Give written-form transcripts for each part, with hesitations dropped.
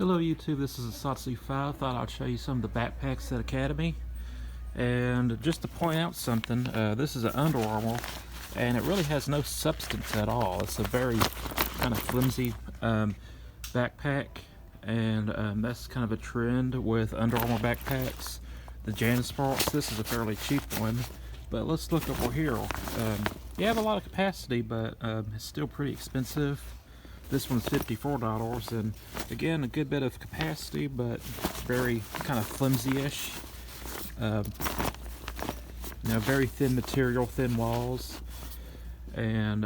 Hello YouTube, this is Asatsu5. Thought I'd show you some of the backpacks at Academy. And just to point out something, this is an Under Armour, and it really has no substance at all. It's a very kind of flimsy backpack, and that's kind of a trend with Under Armour backpacks. The JanSports, this is a fairly cheap one, but let's look over here. You have a lot of capacity, but it's still pretty expensive. This one's $54, and again, a good bit of capacity, but very kind of flimsy-ish. Very thin material, thin walls. And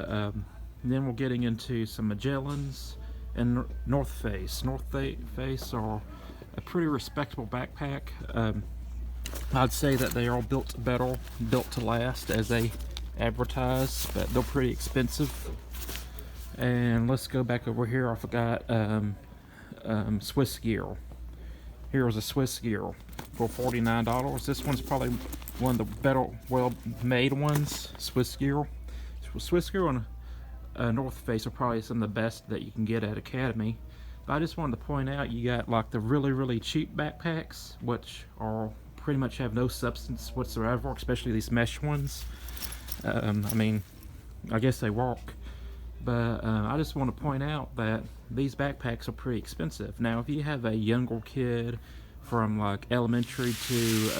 then we're getting into some Magellans and North Face. North Face are a pretty respectable backpack. I'd say that they are built to last, as they advertise, but they're pretty expensive. And let's go back over here. I forgot Swiss Gear. Here's a Swiss Gear for $49. This one's probably one of the better, well-made ones. Swiss Gear and North Face are probably some of the best that you can get at Academy. But I just wanted to point out, you got like the really cheap backpacks, which are pretty much have no substance whatsoever, especially these mesh ones. I guess they work. But I just want to point out that these backpacks are pretty expensive. Now, if you have a younger kid from like elementary to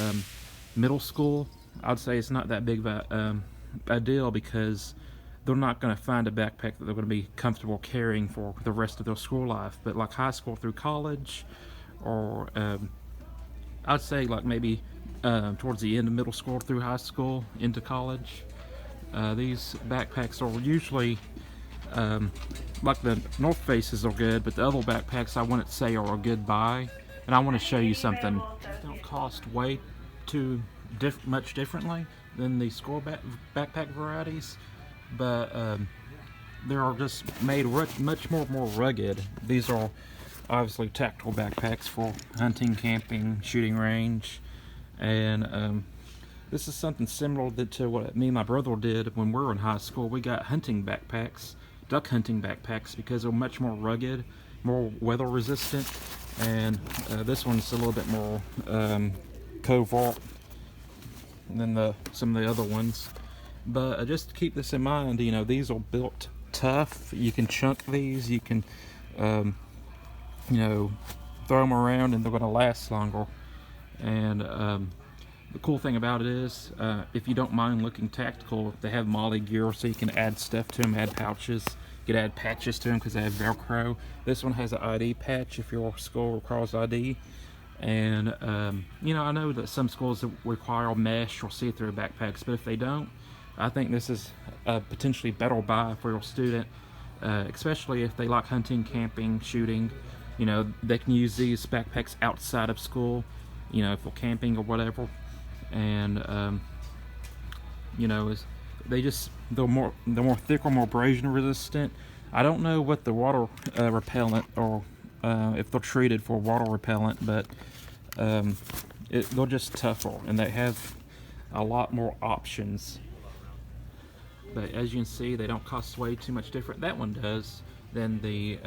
middle school, I'd say it's not that big of a deal, because they're not going to find a backpack that they're going to be comfortable carrying for the rest of their school life. But like high school through college, or I'd say like maybe towards the end of middle school through high school into college, these backpacks are usually like the North Faces are good, but the other backpacks I wouldn't say are a good buy. And I want to show you something. They don't cost way too much differently than the Skor backpack varieties, but they are just made much more rugged. These are obviously tactical backpacks for hunting, camping, shooting range, and this is something similar to what me and my brother did when we were in high school. We got hunting backpacks, duck hunting backpacks, because they're much more rugged, more weather resistant, and this one's a little bit more covert than some of the other ones. But just keep this in mind, these are built tough. You can chunk these, you can throw them around, and they're going to last longer. And the cool thing about it is, if you don't mind looking tactical, they have MOLLE gear, so you can add stuff to them, add pouches. You can add patches to them because they have Velcro. This one has an ID patch if your school requires ID. And, I know that some schools require mesh or see-through backpacks, but if they don't, I think this is a potentially better buy for your student, especially if they like hunting, camping, shooting. They can use these backpacks outside of school, if they're camping or whatever. And they're more thicker, more abrasion resistant. I don't know what the water repellent, or if they're treated for water repellent, but they're just tougher, and they have a lot more options. But as you can see, they don't cost way too much different. That one does than the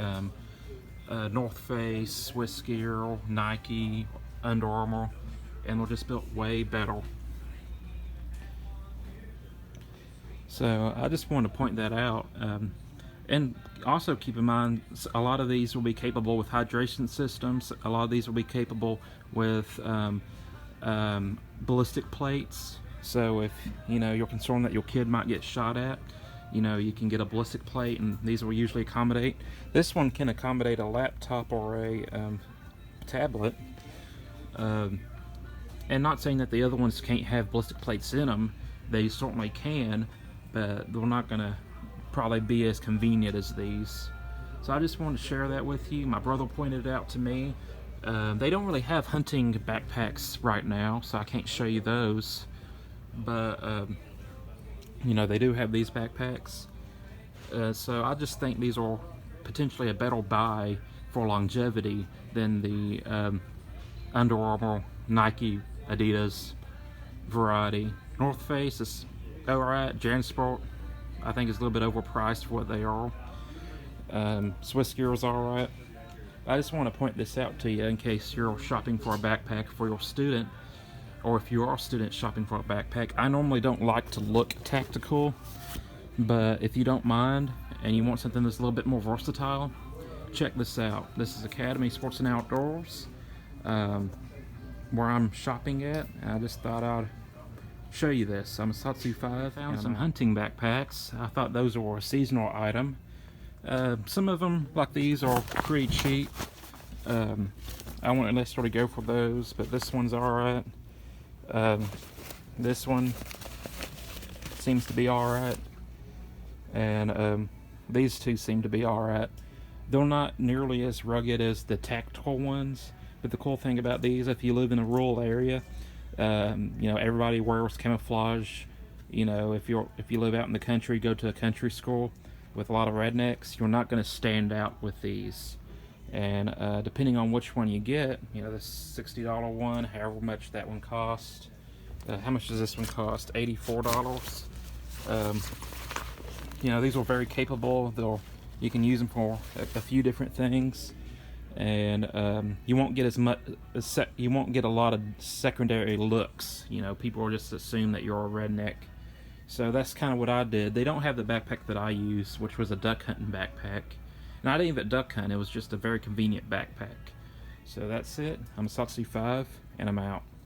North Face, Swiss Gear, Nike, Under Armour, and they're just built way better. So I just wanted to point that out. And also keep in mind, a lot of these will be capable with hydration systems. A lot of these will be capable with ballistic plates. So if you're concerned that your kid might get shot at, you can get a ballistic plate, and these will usually accommodate. This one can accommodate a laptop or a tablet. And not saying that the other ones can't have ballistic plates in them. They certainly can, but they're not going to probably be as convenient as these. So I just wanted to share that with you. My brother pointed it out to me. They don't really have hunting backpacks right now, so I can't show you those. But they do have these backpacks. So I just think these are potentially a better buy for longevity than the Under Armour, Nike, Adidas variety. North Face is alright. JanSport, I think, is a little bit overpriced for what they are. Swiss Gear is alright. I just want to point this out to you in case you're shopping for a backpack for your student, or if you are a student shopping for a backpack. I normally don't like to look tactical, but if you don't mind and you want something that's a little bit more versatile, check this out. This is Academy Sports and Outdoors, where I'm shopping at. I just thought I'd show you this. I'm a Satsu 5. Found some hunting backpacks. I thought those were a seasonal item. Some of them, like these, are pretty cheap. I wouldn't necessarily go for those, but this one's alright. This one seems to be alright. And these two seem to be alright. They're not nearly as rugged as the tactical ones, but the cool thing about these, if you live in a rural area, you know, everybody wears camouflage. You know, if you live out in the country, go to a country school with a lot of rednecks, you're not going to stand out with these. And depending on which one you get, you know, the $60 one, however much that one cost. How much does this one cost? $84. You know, these are very capable. You can use them for a few different things, and you won't get you won't get a lot of secondary looks. You know, people will just assume that you're a redneck. So that's kind of what I did. They don't have the backpack that I use, which was a duck hunting backpack. And I didn't even duck hunt, it was just a very convenient backpack. So that's it. I'm a Satsu 5, and I'm out.